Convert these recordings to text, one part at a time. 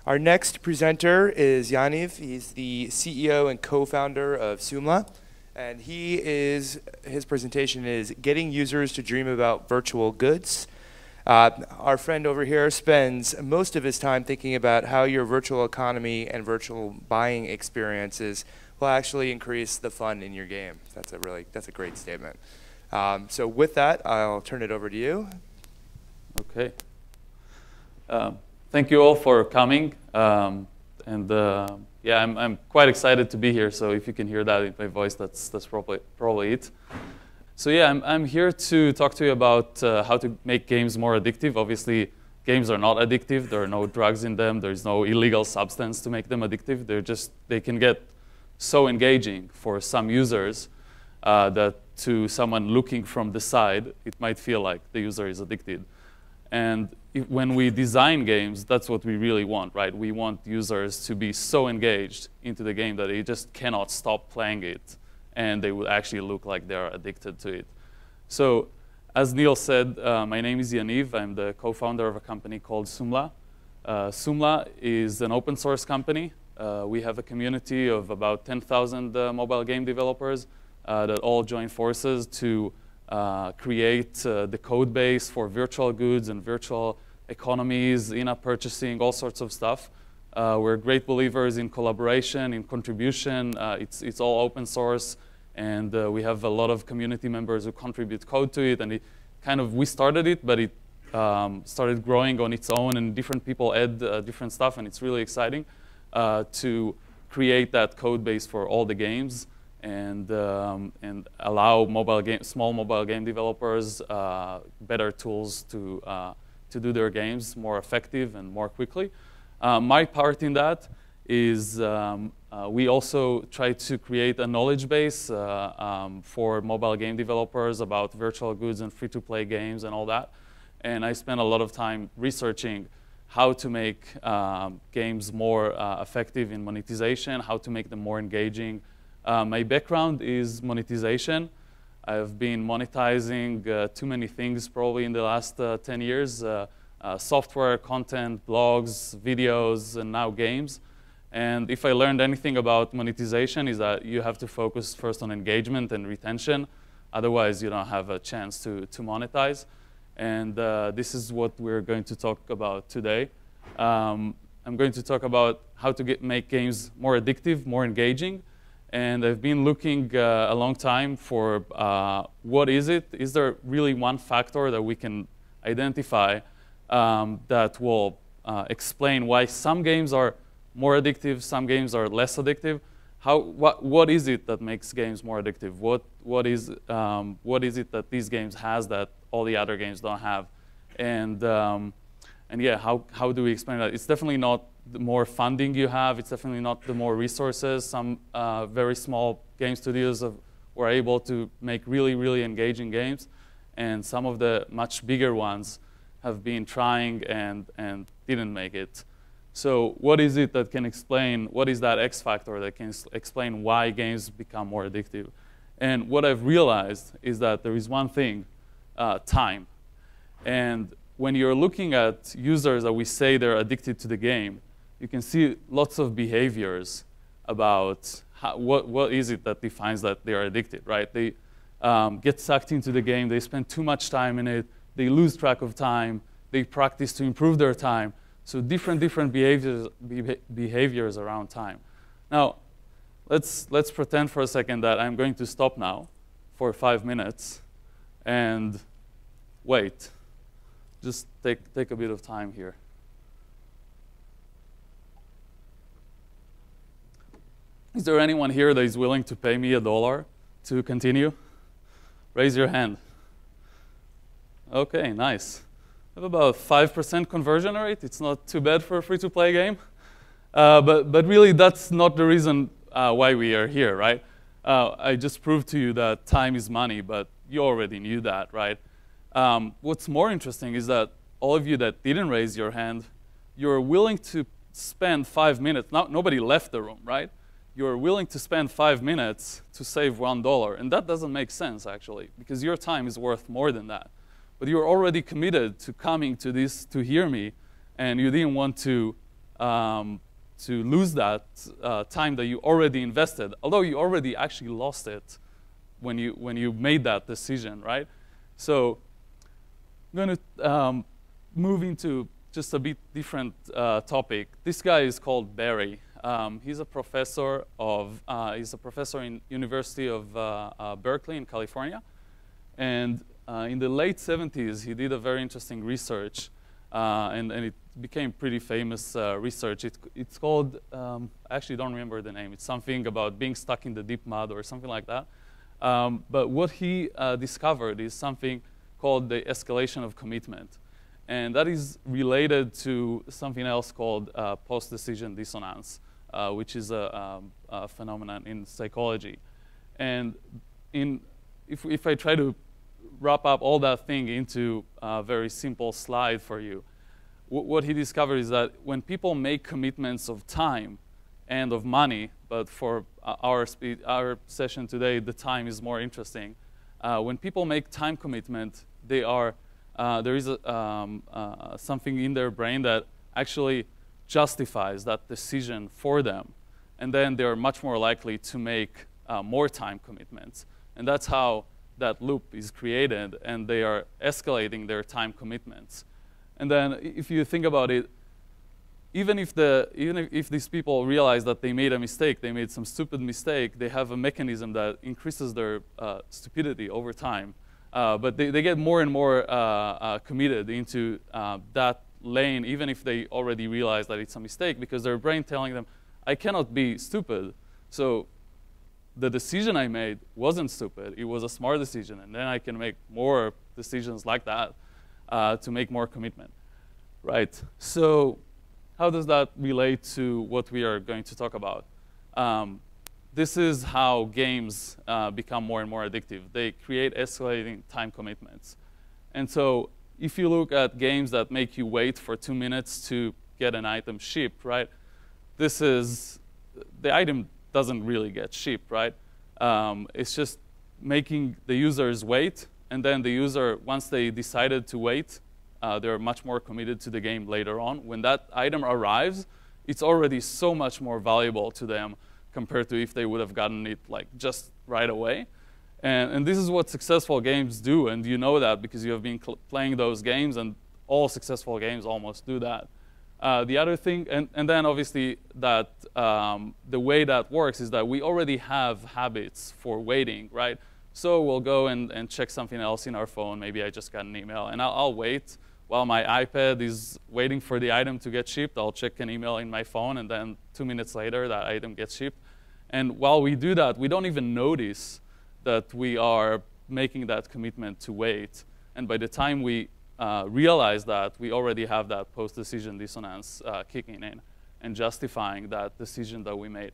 Our next presenter is Yaniv. He's the CEO and co-founder of SOOMLA. And his presentation is Getting Users to Dream About Virtual Goods. Our friend over here spends most of his time thinking about how your virtual economy and virtual buying experiences will actually increase the fun in your game. That's a great statement. So with that, I'll turn it over to you. Okay. Thank you all for coming. Yeah, I'm quite excited to be here. So if you can hear that in my voice, that's probably it. So yeah, I'm here to talk to you about how to make games more addictive. Obviously, games are not addictive. There are no drugs in them. There's no illegal substance to make them addictive. They can get so engaging for some users that to someone looking from the side, it might feel like the user is addicted. And when we design games, that's what we really want, right? We want users to be so engaged into the game that they just cannot stop playing it, and they will actually look like they are addicted to it. So as Neil said, my name is Yaniv. I'm the co-founder of a company called SOOMLA. SOOMLA is an open source company. We have a community of about 10,000 mobile game developers that all join forces to create the code base for virtual goods and virtual economies, in-app purchasing, all sorts of stuff. We're great believers in collaboration, in contribution. It's all open source, and we have a lot of community members who contribute code to it. And we started it, but it started growing on its own, and different people add different stuff, and it's really exciting to create that code base for all the games. And allow small mobile game developers better tools to do their games more effective and more quickly. My part in that is we also try to create a knowledge base for mobile game developers about virtual goods and free-to-play games and all that. And I spend a lot of time researching how to make games more effective in monetization, how to make them more engaging. My background is monetization. I've been monetizing too many things probably in the last 10 years. Software, content, blogs, videos, and now games. And if I learned anything about monetization is that you have to focus first on engagement and retention. Otherwise, you don't have a chance to monetize. And this is what we're going to talk about today. I'm going to talk about how to make games more addictive, more engaging. And I've been looking a long time for what is it? Is there really one factor that we can identify that will explain why some games are more addictive, some games are less addictive? What is it that makes games more addictive? What is it that these games has that all the other games don't have? And yeah, how do we explain that? It's definitely not the more funding you have. It's definitely not the more resources. Some very small game studios were able to make really, really engaging games. And some of the much bigger ones have been trying and didn't make it. So what is it that can explain, what is that X factor that can explain why games become more addictive? And what I've realized is that there is one thing, time. And when you're looking at users that we say they're addicted to the game, you can see lots of behaviors about what is it that defines that they are addicted, right? They get sucked into the game. They spend too much time in it. They lose track of time. They practice to improve their time. So different behaviors around time. Now, let's pretend for a second that I'm going to stop now for 5 minutes and wait. Just take a bit of time here. Is there anyone here that is willing to pay me $1 to continue? Raise your hand. OK, nice. I have about 5% conversion rate. It's not too bad for a free-to-play game. But really, that's not the reason why we are here, right? I just proved to you that time is money, but you already knew that, right? What's more interesting is that all of you that didn't raise your hand, you're willing to spend 5 minutes. Now, nobody left the room, right? You're willing to spend 5 minutes to save $1. And that doesn't make sense, actually, because your time is worth more than that. but you're already committed to coming to this to hear me, and you didn't want to lose that time that you already invested, although you already actually lost it when you made that decision, right? So I'm going to move into just a bit different topic. This guy is called Barry. He's a professor in University of Berkeley in California, and in the late 70s he did a very interesting research, and it became pretty famous research. It's called, I actually don't remember the name. It's something about being stuck in the deep mud or something like that. But what he discovered is something called the escalation of commitment. And that is related to something else called post-decision dissonance, which is a phenomenon in psychology. And if I try to wrap up all that thing into a very simple slide for you, what he discovered is that when people make commitments of time and of money, but for our session today, the time is more interesting. When people make time commitment, there is something in their brain that actually justifies that decision for them. And then they're much more likely to make more time commitments. And that's how that loop is created, and they are escalating their time commitments. And then if you think about it, even if these people realize that they made a mistake, they made some stupid mistake, they have a mechanism that increases their stupidity over time. But they get more and more committed into that lane, even if they already realize that it's a mistake, because their brain telling them, I cannot be stupid. So the decision I made wasn't stupid. It was a smart decision. And then I can make more decisions like that to make more commitment. Right. So how does that relate to what we are going to talk about? This is how games become more and more addictive. They create escalating time commitments. And so if you look at games that make you wait for 2 minutes to get an item shipped, right? The item doesn't really get shipped, right? It's just making the users wait, and then the user, once they decided to wait, they're much more committed to the game later on. When that item arrives, it's already so much more valuable to them compared to if they would have gotten it like just right away. And this is what successful games do, and you know that because you have been playing those games, and all successful games almost do that. The other thing, and then obviously that the way that works is that we already have habits for waiting, right? So we'll go and check something else in our phone. Maybe I just got an email, and I'll wait while my iPad is waiting for the item to get shipped. I'll check an email in my phone, and then 2 minutes later, that item gets shipped. And while we do that, we don't even notice that we are making that commitment to wait. And by the time we realize that, we already have that post-decision dissonance kicking in and justifying that decision that we made.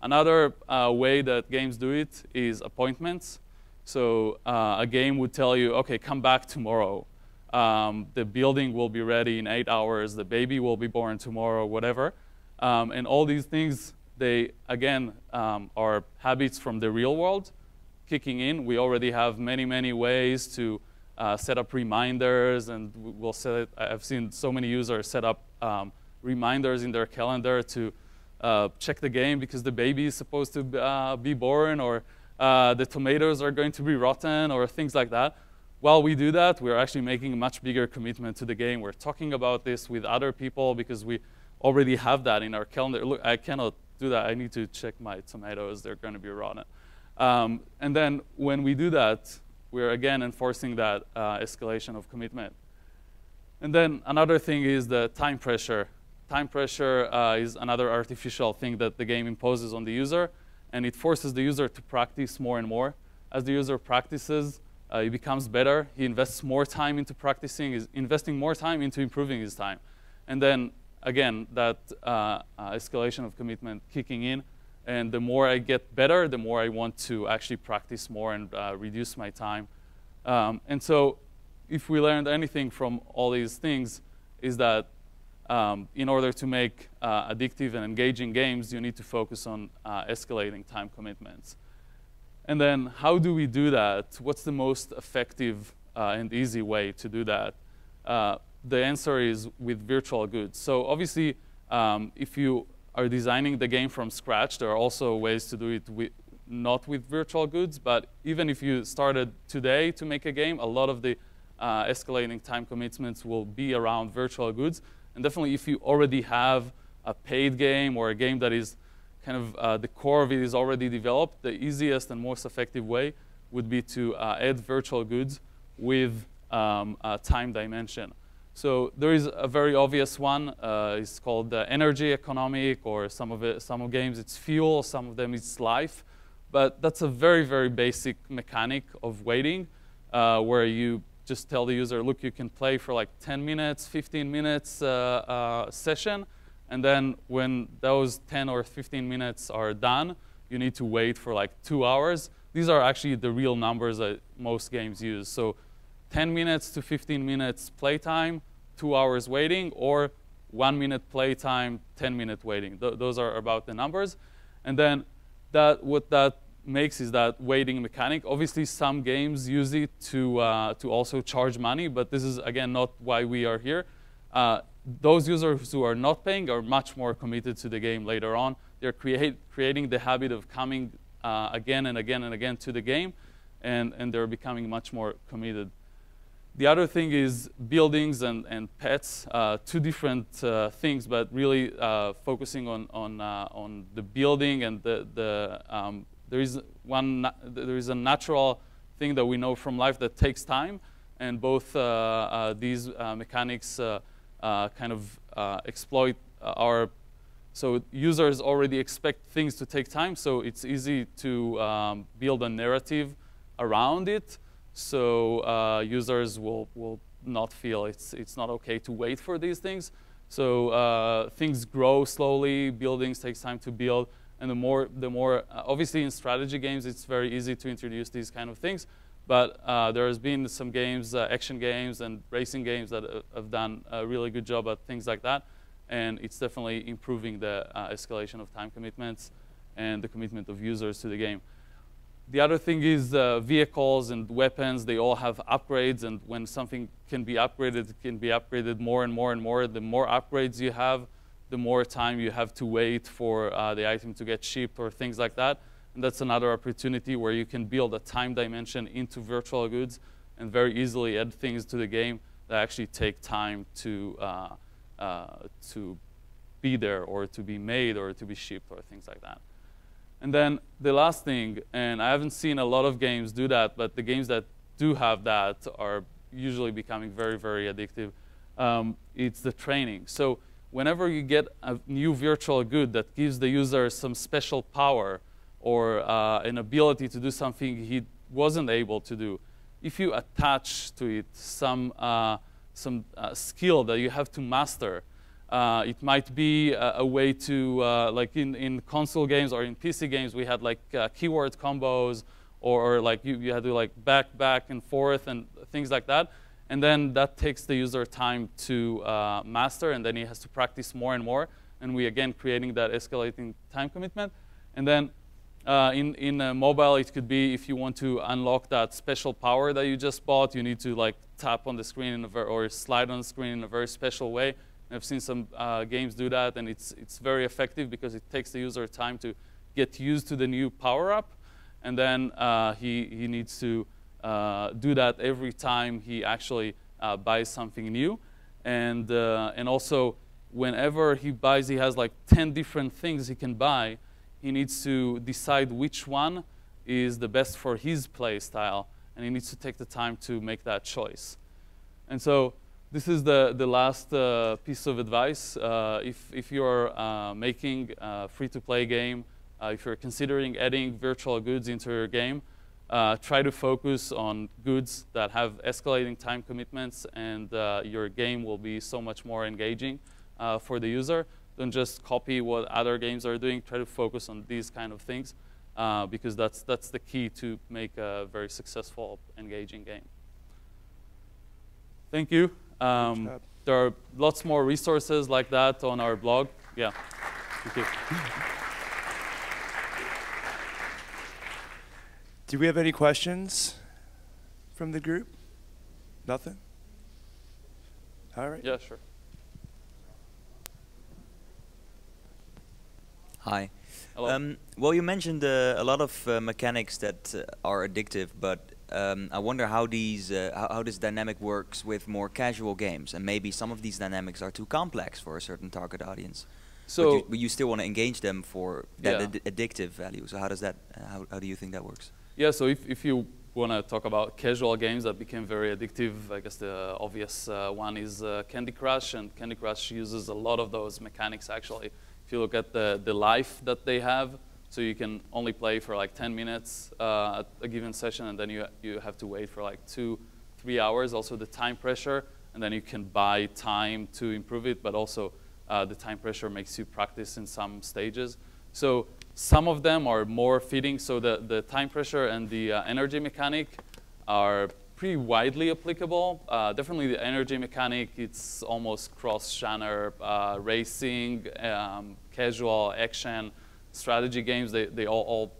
Another way that games do it is appointments. So a game would tell you, OK, come back tomorrow. The building will be ready in 8 hours. The baby will be born tomorrow, whatever. And all these things, they, again, are habits from the real world kicking in. We already have many, many ways to set up reminders, and we'll set it. I've seen so many users set up reminders in their calendar to check the game because the baby is supposed to be born, or the tomatoes are going to be rotten, or things like that. While we do that, we're actually making a much bigger commitment to the game. We're talking about this with other people because we already have that in our calendar. Look, I cannot do that. I need to check my tomatoes. They're going to be rotten. And then when we do that, we're again enforcing that escalation of commitment. And then another thing is the time pressure. Time pressure is another artificial thing that the game imposes on the user, and it forces the user to practice more and more. As the user practices, he becomes better. He invests more time into practicing. He's investing more time into improving his time. And then, again, that escalation of commitment kicking in. And the more I get better, the more I want to actually practice more and reduce my time. And so if we learned anything from all these things, is that in order to make addictive and engaging games, you need to focus on escalating time commitments. And then how do we do that? What's the most effective and easy way to do that? The answer is with virtual goods. So obviously, if you are designing the game from scratch, there are also ways to do it not with virtual goods. But even if you started today to make a game, a lot of the escalating time commitments will be around virtual goods. And definitely, if you already have a paid game or a game that is kind of the core of it is already developed, the easiest and most effective way would be to add virtual goods with a time dimension. So there is a very obvious one. It's called energy economic, or some of games it's fuel, some of them it's life. But that's a very, very basic mechanic of waiting, where you just tell the user, look, you can play for like 10 minutes, 15 minutes session. And then when those 10 or 15 minutes are done, you need to wait for like 2 hours. These are actually the real numbers that most games use. So 10 minutes to 15 minutes playtime, 2 hours waiting, or 1 minute playtime, 10-minute waiting. Those are about the numbers. And then what that makes is that waiting mechanic. Obviously, some games use it to also charge money, but this is, again, not why we are here. Those users who are not paying are much more committed to the game later on. They're creating the habit of coming again and again and again to the game, and they're becoming much more committed. The other thing is buildings and pets, two different things, but really focusing on the building and there is a natural thing that we know from life that takes time, and both these mechanics kind of exploit our. So users already expect things to take time, so it's easy to build a narrative around it. So users will not feel it's not okay to wait for these things. So things grow slowly. Buildings takes time to build, and the more obviously in strategy games it's very easy to introduce these kind of things. But there has been some games, action games and racing games that have done a really good job at things like that. And it's definitely improving the escalation of time commitments and the commitment of users to the game. The other thing is vehicles and weapons. They all have upgrades. And when something can be upgraded, it can be upgraded more and more and more. The more upgrades you have, the more time you have to wait for the item to get shipped or things like that. And that's another opportunity where you can build a time dimension into virtual goods and very easily add things to the game that actually take time to be there or to be made or to be shipped or things like that. And then the last thing, and I haven't seen a lot of games do that, but the games that do have that are usually becoming very, very addictive. It's the training. So whenever you get a new virtual good that gives the user some special power or an ability to do something he wasn't able to do, if you attach to it some skill that you have to master, it might be a way to, like in console games or in PC games, we had like keyword combos, or like you had to like back and forth and things like that. And then that takes the user time to master, and then he has to practice more and more. And we, again, creating that escalating time commitment. And then in mobile, it could be if you want to unlock that special power that you just bought, you need to like tap on the screen or slide on the screen in a very special way. I've seen some games do that, and it's very effective because it takes the user time to get used to the new power-up, and then he needs to do that every time he actually buys something new. And also, whenever he buys, he has like 10 different things he can buy. He needs to decide which one is the best for his play style, and he needs to take the time to make that choice. And so this is the last piece of advice. If you're making a free-to-play game, if you're considering adding virtual goods into your game, try to focus on goods that have escalating time commitments, and your game will be so much more engaging for the user. Don't just copy what other games are doing. Try to focus on these kind of things because that's the key to make a very successful, engaging game. Thank you. There are lots more resources like that on our blog. Yeah. Thank you. Do we have any questions from the group? Nothing? All right. Yeah, sure. Hi. Hello. Well, you mentioned a lot of mechanics that are addictive, but I wonder how how this dynamic works with more casual games, and maybe some of these dynamics are too complex for a certain target audience. So but you still want to engage them for that Yeah. addictive value. So how does that? How do you think that works? Yeah, so if you want to talk about casual games that became very addictive, I guess the obvious one is Candy Crush, and Candy Crush uses a lot of those mechanics actually. If you look at the life that they have, so you can only play for like 10 minutes at a given session, and then you have to wait for like 2-3 hours. Also the time pressure, and then you can buy time to improve it, but also the time pressure makes you practice in some stages. So some of them are more fitting. So the time pressure and the energy mechanic are pretty widely applicable. Definitely the energy mechanic, it's almost cross-genre racing, casual action, strategy games. They all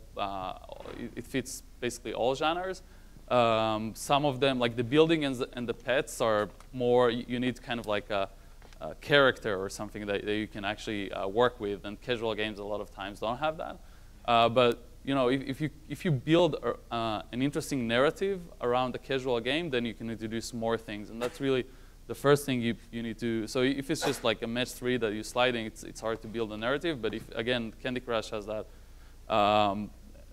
it fits basically all genres. Some of them, like the building and the pets, are more, you need kind of like a character or something that you can actually work with, and casual games a lot of times don't have that. But you know, if you build an interesting narrative around a casual game, then you can introduce more things, and that's really the first thing you need to. So if it's just like a match 3 that you're sliding, it's hard to build a narrative. But if again, Candy Crush has that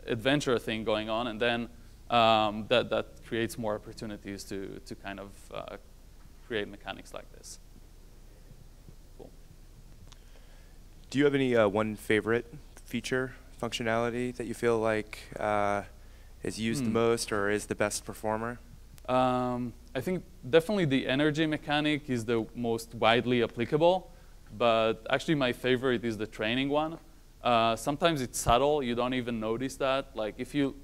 adventure thing going on, and then that creates more opportunities to kind of create mechanics like this. Do you have any one favorite feature, functionality that you feel like is used the most or is the best performer? I think definitely the energy mechanic is the most widely applicable, but actually my favorite is the training one. Sometimes it's subtle, you don't even notice that. Like if you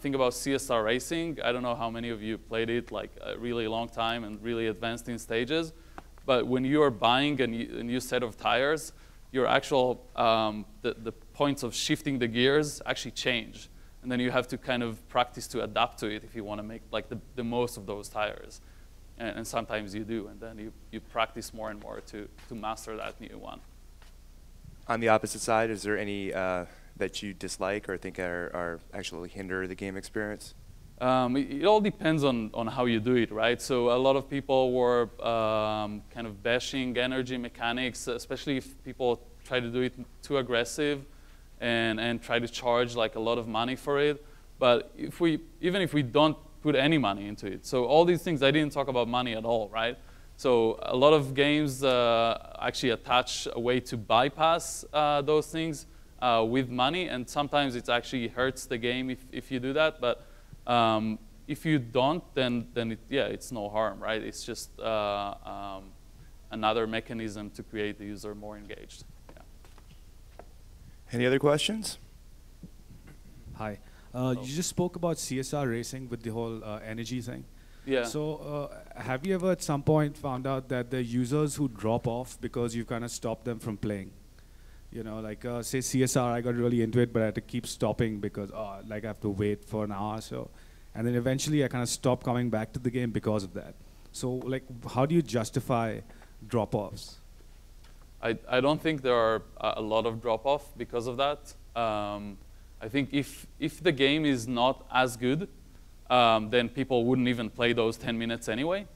think about CSR racing, I don't know how many of you played it like a really long time and really advanced in stages, but when you are buying a new set of tires, your actual, the points of shifting the gears actually change. And then you have to kind of practice to adapt to it if you want to make like the most of those tires. And sometimes you do, and then you practice more and more to master that new one. On the opposite side, is there any that you dislike or think are actually hinder the game experience? It all depends on how you do it, right? So a lot of people were kind of bashing energy mechanics, especially if people try to do it too aggressive and try to charge like a lot of money for it. But even if we don't put any money into it, so all these things, I didn't talk about money at all, right? So a lot of games actually attach a way to bypass those things with money, and sometimes it actually hurts the game if you do that. But if you don't, then it's no harm, right? It's just another mechanism to create the user more engaged. Yeah. Any other questions? Hi. You just spoke about CSR racing with the whole energy thing. Yeah. So have you ever at some point found out that the users who drop off because you've kind of stopped them from playing? You know, like say CSR, I got really into it, but I had to keep stopping because like I have to wait for an hour or so. And then eventually I kind of stopped coming back to the game because of that. So like, how do you justify drop-offs? I don't think there are a lot of drop-off because of that. I think if the game is not as good, then people wouldn't even play those 10 minutes anyway.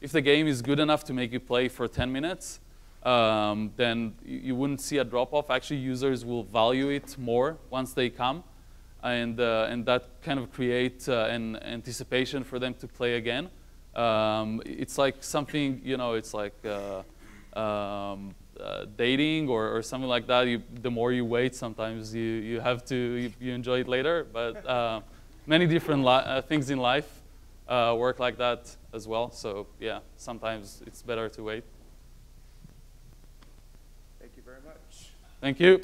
If the game is good enough to make you play for 10 minutes, then you wouldn't see a drop-off. Actually, users will value it more once they come, and that kind of creates an anticipation for them to play again. It's like something, you know, it's like dating or something like that. The more you wait, sometimes you enjoy it later. But many different things in life work like that as well. So yeah, sometimes it's better to wait. Thank you very much. Thank you.